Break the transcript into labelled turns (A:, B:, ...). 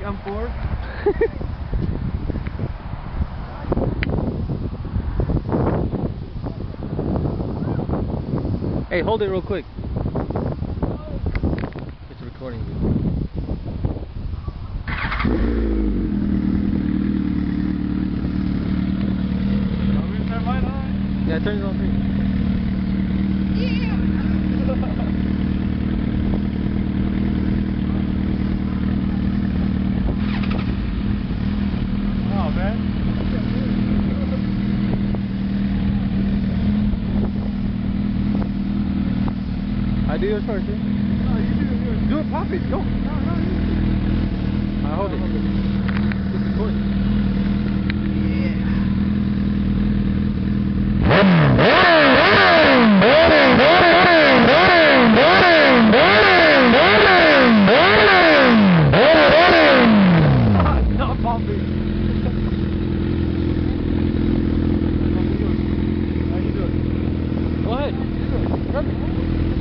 A: and forth.
B: Hey, hold it real quick. It's recording you. Yeah, turn it on three.
A: Oh man.
B: I do yours first, eh?
A: No, you do it. Do it, pop it. Go. No, you
B: I hold it. It's recording.
A: Not popping. How you doing?
B: Go ahead.
A: You do it.